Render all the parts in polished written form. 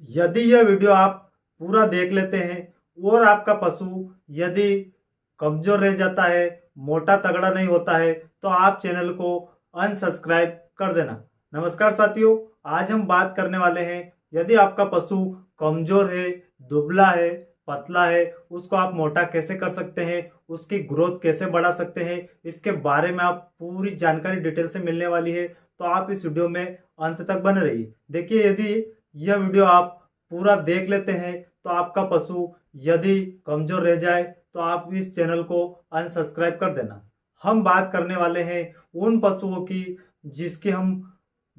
यदि यह वीडियो आप पूरा देख लेते हैं और आपका पशु यदि कमजोर रह जाता है, मोटा तगड़ा नहीं होता है, तो आप चैनल को अनसब्सक्राइब कर देना। नमस्कार साथियों, आज हम बात करने वाले हैं यदि आपका पशु कमजोर है, दुबला है, पतला है, उसको आप मोटा कैसे कर सकते हैं, उसकी ग्रोथ कैसे बढ़ा सकते हैं, इसके बारे में आप पूरी जानकारी डिटेल से मिलने वाली है। तो आप इस वीडियो में अंत तक बने रहिए। देखिए, यदि यह वीडियो आप पूरा देख लेते हैं तो आपका पशु यदि कमजोर रह जाए तो आप इस चैनल को अनसब्सक्राइब कर देना। हम बात करने वाले हैं उन पशुओं की जिसकी हम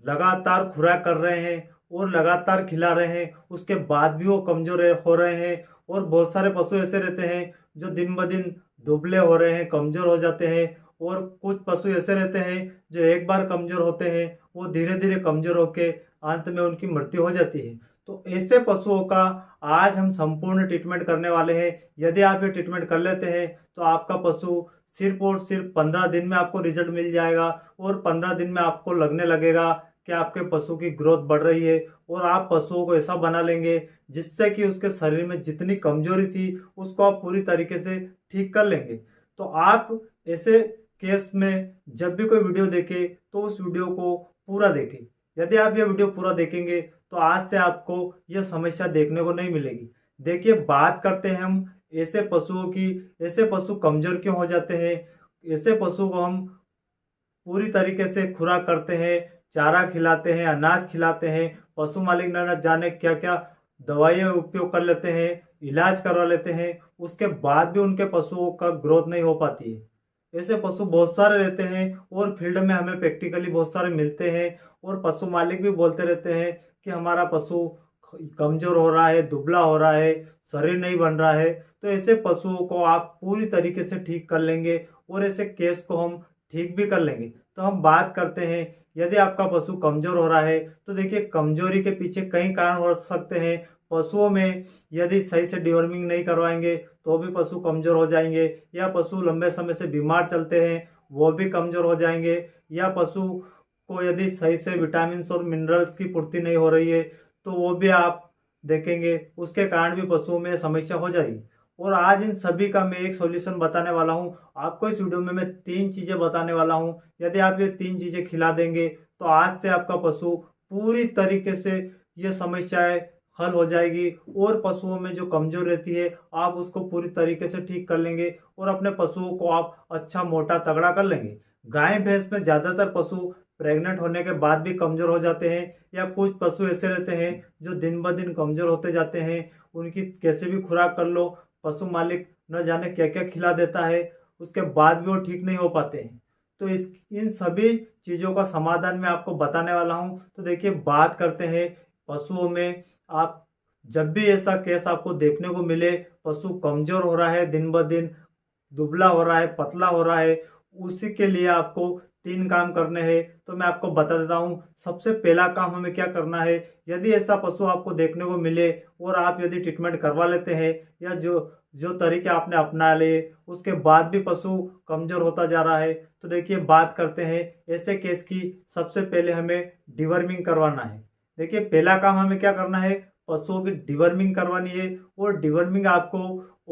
लगातार खुराक कर रहे हैं और लगातार खिला रहे हैं, उसके बाद भी वो कमजोर हो रहे हैं। और बहुत सारे पशु ऐसे रहते हैं जो दिन ब दिन दुबले हो रहे हैं, कमजोर हो जाते हैं। और कुछ पशु ऐसे रहते हैं जो एक बार कमजोर होते हैं, वो धीरे धीरे कमजोर होके अंत में उनकी मृत्यु हो जाती है। तो ऐसे पशुओं का आज हम संपूर्ण ट्रीटमेंट करने वाले हैं। यदि आप ये ट्रीटमेंट कर लेते हैं तो आपका पशु सिर्फ और सिर्फ 15 दिन में आपको रिजल्ट मिल जाएगा। और 15 दिन में आपको लगने लगेगा कि आपके पशु की ग्रोथ बढ़ रही है। और आप पशुओं को ऐसा बना लेंगे जिससे कि उसके शरीर में जितनी कमजोरी थी उसको आप पूरी तरीके से ठीक कर लेंगे। तो आप ऐसे केस में जब भी कोई वीडियो देखें तो उस वीडियो को पूरा देखें। यदि आप यह वीडियो पूरा देखेंगे तो आज से आपको यह समस्या देखने को नहीं मिलेगी। देखिए, बात करते हैं हम ऐसे पशुओं की। ऐसे पशु कमजोर क्यों हो जाते हैं? ऐसे पशु को हम पूरी तरीके से खुराक करते हैं, चारा खिलाते हैं, अनाज खिलाते हैं, पशु मालिक न जाने क्या क्या दवाइयाँ उपयोग कर लेते हैं, इलाज करवा लेते हैं, उसके बाद भी उनके पशुओं का ग्रोथ नहीं हो पाती है। ऐसे पशु बहुत सारे रहते हैं और फील्ड में हमें प्रैक्टिकली बहुत सारे मिलते हैं। और पशु मालिक भी बोलते रहते हैं कि हमारा पशु कमजोर हो रहा है, दुबला हो रहा है, शरीर नहीं बन रहा है। तो ऐसे पशुओं को आप पूरी तरीके से ठीक कर लेंगे और ऐसे केस को हम ठीक भी कर लेंगे। तो हम बात करते हैं, यदि आपका पशु कमजोर हो रहा है तो देखिए, कमजोरी के पीछे कई कारण हो सकते हैं। पशुओं में यदि सही से डिवर्मिंग नहीं करवाएंगे तो भी पशु कमजोर हो जाएंगे, या पशु लंबे समय से बीमार चलते हैं वो भी कमजोर हो जाएंगे, या पशु को यदि सही से विटामिन और मिनरल्स की पूर्ति नहीं हो रही है तो वो भी आप देखेंगे, उसके कारण भी पशुओं में समस्या हो जाएगी। और आज इन सभी का मैं एक सॉल्यूशन बताने वाला हूं आपको। इस वीडियो में मैं 3 चीजें बताने वाला हूं। यदि आप ये 3 चीजें खिला देंगे तो आज से आपका पशु पूरी तरीके से ये समस्याएं हल हो जाएगी। और पशुओं में जो कमजोर रहती है आप उसको पूरी तरीके से ठीक कर लेंगे और अपने पशुओं को आप अच्छा मोटा तगड़ा कर लेंगे। गाय भैंस में ज्यादातर पशु प्रेग्नेंट होने के बाद भी कमजोर हो जाते हैं, या कुछ पशु ऐसे रहते हैं जो दिन ब दिन कमजोर होते जाते हैं। उनकी कैसे भी खुराक कर लो, पशु मालिक न जाने क्या क्या खिला देता है, उसके बाद भी वो ठीक नहीं हो पाते हैं। तो इस इन सभी चीज़ों का समाधान मैं आपको बताने वाला हूँ। तो देखिए, बात करते हैं पशुओं में। आप जब भी ऐसा केस आपको देखने को मिले, पशु कमजोर हो रहा है, दिन ब दिन दुबला हो रहा है, पतला हो रहा है, उसी के लिए आपको 3 काम करने हैं। तो मैं आपको बता देता हूँ। सबसे पहला काम हमें क्या करना है, यदि ऐसा पशु आपको देखने को मिले और आप यदि ट्रीटमेंट करवा लेते हैं, या जो जो तरीके आपने अपना लिए उसके बाद भी पशु कमजोर होता जा रहा है, तो देखिए, बात करते हैं ऐसे केस की। सबसे पहले हमें डिवर्मिंग करवाना है। देखिए, पहला काम हमें क्या करना है, पशुओं की डिवर्मिंग करवानी है। और डिवर्मिंग आपको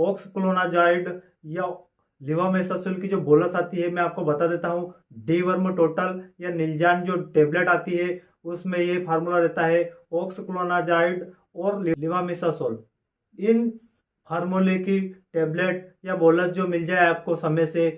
ऑक्सक्लोनाजाइड या लिवामेसासोल की जो बोलस आती है, मैं आपको बता देता हूँ। डीवर्म टोटल या निलजान जो टेबलेट आती है उसमें ये फार्मूला रहता है, ऑक्सक्लोनाजाइड और लिवामेसासोल। इन फार्मूले की टेबलेट या बोलस जो मिल जाए आपको समय से,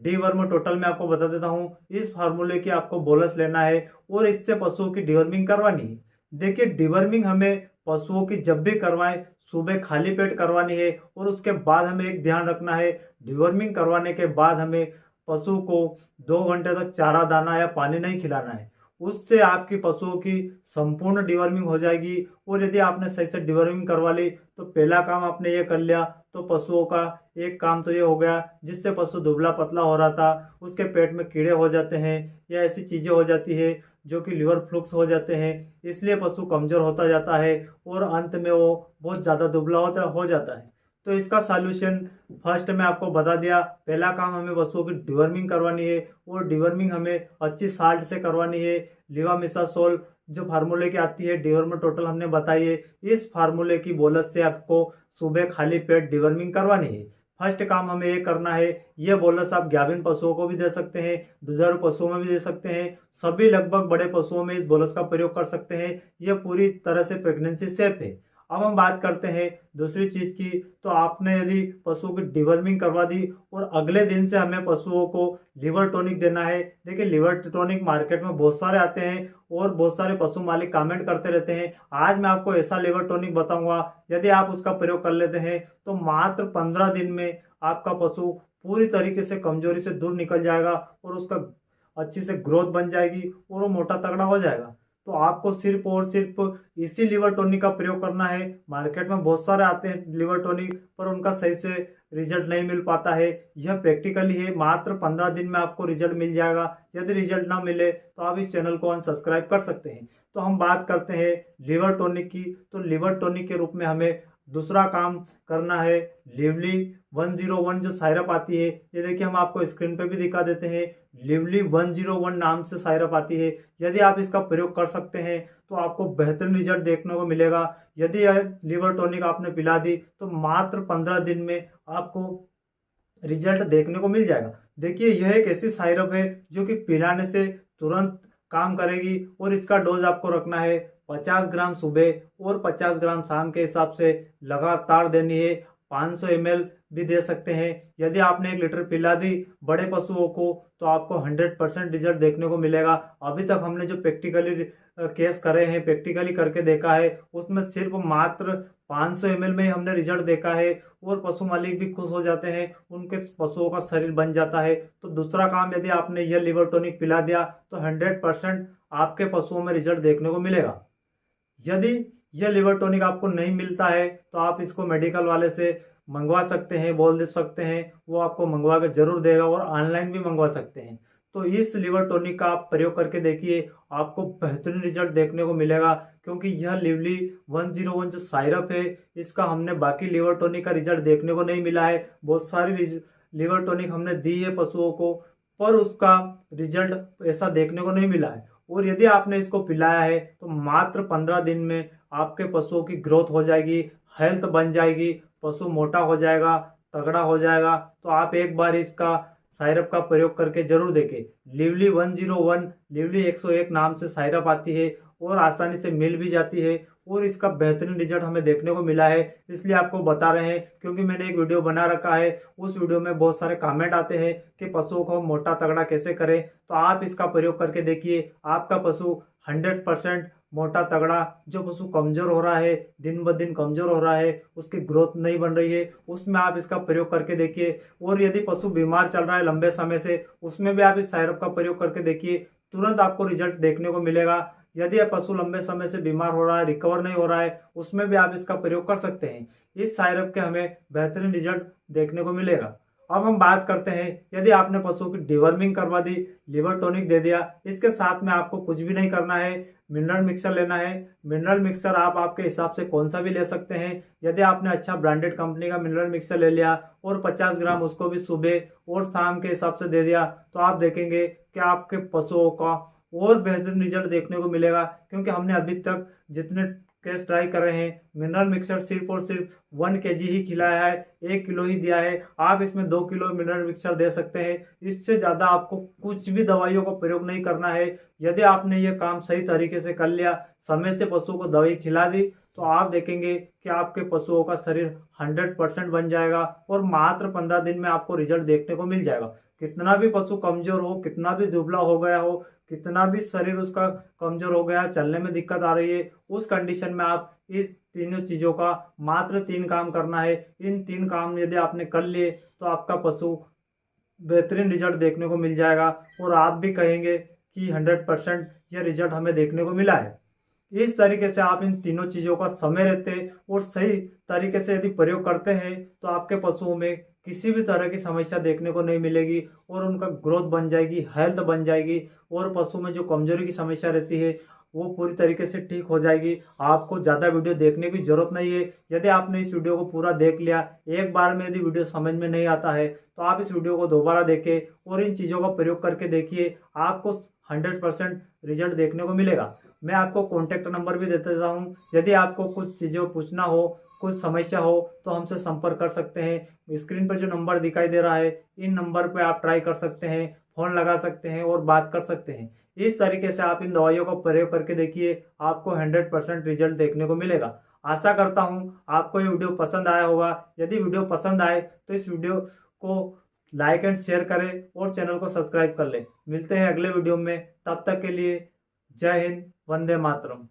डीवर्म टोटल में आपको बता देता हूँ, इस फार्मूले की आपको बोलस लेना है और इससे पशुओं की डिवर्मिंग करवानी है। देखिए, डिवर्मिंग हमें पशुओं की जब भी करवाएं सुबह खाली पेट करवानी है। और उसके बाद हमें एक ध्यान रखना है, डिवर्मिंग करवाने के बाद हमें पशु को 2 घंटे तक चारा दाना या पानी नहीं खिलाना है। उससे आपकी पशुओं की संपूर्ण डिवर्मिंग हो जाएगी। और यदि आपने सही से डिवर्मिंग करवा ली तो पहला काम आपने ये कर लिया, तो पशुओं का एक काम तो ये हो गया, जिससे पशु दुबला पतला हो रहा था उसके पेट में कीड़े हो जाते हैं या ऐसी चीजें हो जाती है जो कि लिवर फ्लूक्स हो जाते हैं, इसलिए पशु कमजोर होता जाता है और अंत में वो बहुत ज़्यादा दुबला हो जाता है। तो इसका सॉल्यूशन फर्स्ट में आपको बता दिया। पहला काम हमें पशुओं की डिवर्मिंग करवानी है और डिवर्मिंग हमें अच्छी साल्ट से करवानी है। लिवामिसासोल जो फार्मूले की आती है डिवर्मिंग टोटल हमने बताई है, इस फार्मूले की बोनस से आपको सुबह खाली पेट डिवर्मिंग करवानी है। फर्स्ट काम हमें ये करना है, ये बोनस आप गाभिन पशुओं को भी दे सकते हैं, दुधारू पशुओं में भी दे सकते हैं, सभी लगभग बड़े पशुओं में इस बोनस का प्रयोग कर सकते हैं। यह पूरी तरह से प्रेगनेंसी सेफ है। अब हम बात करते हैं दूसरी चीज की। तो आपने यदि पशुओं की डिवर्मिंग करवा दी और अगले दिन से हमें पशुओं को लिवर टॉनिक देना है। देखिए, लिवर टॉनिक मार्केट में बहुत सारे आते हैं और बहुत सारे पशु मालिक कमेंट करते रहते हैं। आज मैं आपको ऐसा लिवर टॉनिक बताऊंगा, यदि आप उसका प्रयोग कर लेते हैं तो मात्र 15 दिन में आपका पशु पूरी तरीके से कमजोरी से दूर निकल जाएगा और उसका अच्छी से ग्रोथ बन जाएगी और वो मोटा तगड़ा हो जाएगा। तो आपको सिर्फ और सिर्फ इसी लिवर टॉनिक का प्रयोग करना है। मार्केट में बहुत सारे आते हैं लिवर टॉनिक, पर उनका सही से रिजल्ट नहीं मिल पाता है। यह प्रैक्टिकली है, मात्र 15 दिन में आपको रिजल्ट मिल जाएगा। यदि रिजल्ट ना मिले तो आप इस चैनल को अनसब्सक्राइब कर सकते हैं। तो हम बात करते हैं लिवर टॉनिक की। तो लिवर टॉनिक के रूप में हमें दूसरा काम करना है लिवली 101 जो सायरप आती है। ये देखिए, हम आपको स्क्रीन पे भी दिखा देते हैं। लिवली 101 नाम से सायरप आती है। यदि आप इसका प्रयोग कर सकते हैं तो आपको बेहतरीन रिजल्ट देखने को मिलेगा। यदि यह लिवर टॉनिक आपने पिला दी तो मात्र 15 दिन में आपको रिजल्ट देखने को मिल जाएगा। देखिए, यह एक ऐसी सायरप है जो कि पिलाने से तुरंत काम करेगी और इसका डोज आपको रखना है 50 ग्राम सुबह और 50 ग्राम शाम के हिसाब से लगातार देनी है। 500 ml भी दे सकते हैं। यदि आपने 1 लीटर पिला दी बड़े पशुओं को तो आपको 100% रिजल्ट देखने को मिलेगा। अभी तक हमने जो प्रैक्टिकली केस करे हैं, प्रैक्टिकली करके देखा है, उसमें सिर्फ मात्र 500 ml में ही हमने रिजल्ट देखा है और पशु मालिक भी खुश हो जाते हैं, उनके पशुओं का शरीर बन जाता है। तो दूसरा काम, यदि आपने यह लिवर टॉनिक पिला दिया तो 100% आपके पशुओं में रिजल्ट देखने को मिलेगा। यदि यह लिवर टॉनिक आपको नहीं मिलता है तो आप इसको मेडिकल वाले से मंगवा सकते हैं, बोल दे सकते हैं, वो आपको मंगवा के जरूर देगा और ऑनलाइन भी मंगवा सकते हैं। तो इस लिवर टॉनिक का आप प्रयोग करके देखिए, आपको बेहतरीन रिजल्ट देखने को मिलेगा। क्योंकि यह लिवली 101 जो सायरप है, इसका हमने बाकी लिवर टॉनिक का रिजल्ट देखने को नहीं मिला है। बहुत सारी लिवर टॉनिक हमने दी है पशुओं को, पर उसका रिजल्ट ऐसा देखने को नहीं मिला है। और यदि आपने इसको पिलाया है तो मात्र 15 दिन में आपके पशुओं की ग्रोथ हो जाएगी, हेल्थ बन जाएगी, पशु मोटा हो जाएगा, तगड़ा हो जाएगा। तो आप एक बार इसका सायरप का प्रयोग करके जरूर देखें। लिवली 101, लिवली 101 नाम से सायरप आती है और आसानी से मिल भी जाती है और इसका बेहतरीन रिजल्ट हमें देखने को मिला है। इसलिए आपको बता रहे हैं, क्योंकि मैंने एक वीडियो बना रखा है, उस वीडियो में बहुत सारे कमेंट आते हैं कि पशुओं को मोटा तगड़ा कैसे करें। तो आप इसका प्रयोग करके देखिए, आपका पशु 100% मोटा तगड़ा, जो पशु कमजोर हो रहा है, दिन ब दिन कमजोर हो रहा है, उसकी ग्रोथ नहीं बन रही है, उसमें आप इसका प्रयोग करके देखिए। और यदि पशु बीमार चल रहा है लंबे समय से, उसमें भी आप इस सायरप का प्रयोग करके देखिए, तुरंत आपको रिजल्ट देखने को मिलेगा। यदि आप पशु लंबे समय से बीमार हो रहा है, रिकवर नहीं हो रहा है, उसमें भी आप इसका प्रयोग कर सकते हैं। इस सायरप के हमें बेहतरीन रिजल्ट देखने को मिलेगा। अब हम बात करते हैं, यदि आपने पशु की डिवर्मिंग करवा दी, लिवर टॉनिक दे दिया, इसके साथ में आपको कुछ भी नहीं करना है, मिनरल मिक्सर लेना है। मिनरल मिक्सर आप आपके हिसाब से कौन सा भी ले सकते हैं। यदि आपने अच्छा ब्रांडेड कंपनी का मिनरल मिक्सर ले लिया और 50 ग्राम उसको भी सुबह और शाम के हिसाब से दे दिया, तो आप देखेंगे कि आपके पशुओं का और बेहतरीन रिजल्ट देखने को मिलेगा। क्योंकि हमने अभी तक जितने केस ट्राई कर रहे हैं, मिनरल मिक्सर सिर्फ और सिर्फ 1 kg ही खिलाया है, 1 किलो ही दिया है। आप इसमें 2 किलो मिनरल मिक्सर दे सकते हैं। इससे ज़्यादा आपको कुछ भी दवाइयों का प्रयोग नहीं करना है। यदि आपने ये काम सही तरीके से कर लिया, समय से पशुओं को दवाई खिला दी, तो आप देखेंगे कि आपके पशुओं का शरीर 100% बन जाएगा और मात्र 15 दिन में आपको रिजल्ट देखने को मिल जाएगा। कितना भी पशु कमजोर हो, कितना भी दुबला हो गया हो, कितना भी शरीर उसका कमजोर हो गया, चलने में दिक्कत आ रही है, उस कंडीशन में आप इस तीनों चीजों का मात्र 3 काम करना है। इन 3 काम यदि आपने कर लिए तो आपका पशु बेहतरीन रिजल्ट देखने को मिल जाएगा और आप भी कहेंगे कि 100% यह रिजल्ट हमें देखने को मिला है। इस तरीके से आप इन तीनों चीजों का समय रहते और सही तरीके से यदि प्रयोग करते हैं तो आपके पशुओं में किसी भी तरह की समस्या देखने को नहीं मिलेगी और उनका ग्रोथ बन जाएगी, हेल्थ बन जाएगी और पशु में जो कमजोरी की समस्या रहती है वो पूरी तरीके से ठीक हो जाएगी। आपको ज़्यादा वीडियो देखने की जरूरत नहीं है। यदि आपने इस वीडियो को पूरा देख लिया, एक बार में यदि वीडियो समझ में नहीं आता है तो आप इस वीडियो को दोबारा देखें और इन चीज़ों का प्रयोग करके देखिए, आपको 100% रिजल्ट देखने को मिलेगा। मैं आपको कॉन्टैक्ट नंबर भी दे देता हूँ। यदि आपको कुछ चीज़ों पूछना हो, कुछ समस्या हो तो हमसे संपर्क कर सकते हैं। स्क्रीन पर जो नंबर दिखाई दे रहा है, इन नंबर पे आप ट्राई कर सकते हैं, फ़ोन लगा सकते हैं और बात कर सकते हैं। इस तरीके से आप इन दवाइयों का प्रयोग करके देखिए, आपको 100% रिजल्ट देखने को मिलेगा। आशा करता हूँ आपको ये वीडियो पसंद आया होगा। यदि वीडियो पसंद आए तो इस वीडियो को लाइक एंड शेयर करें और चैनल को सब्सक्राइब कर लें। मिलते हैं अगले वीडियो में, तब तक के लिए जय हिंद, वंदे मातरम।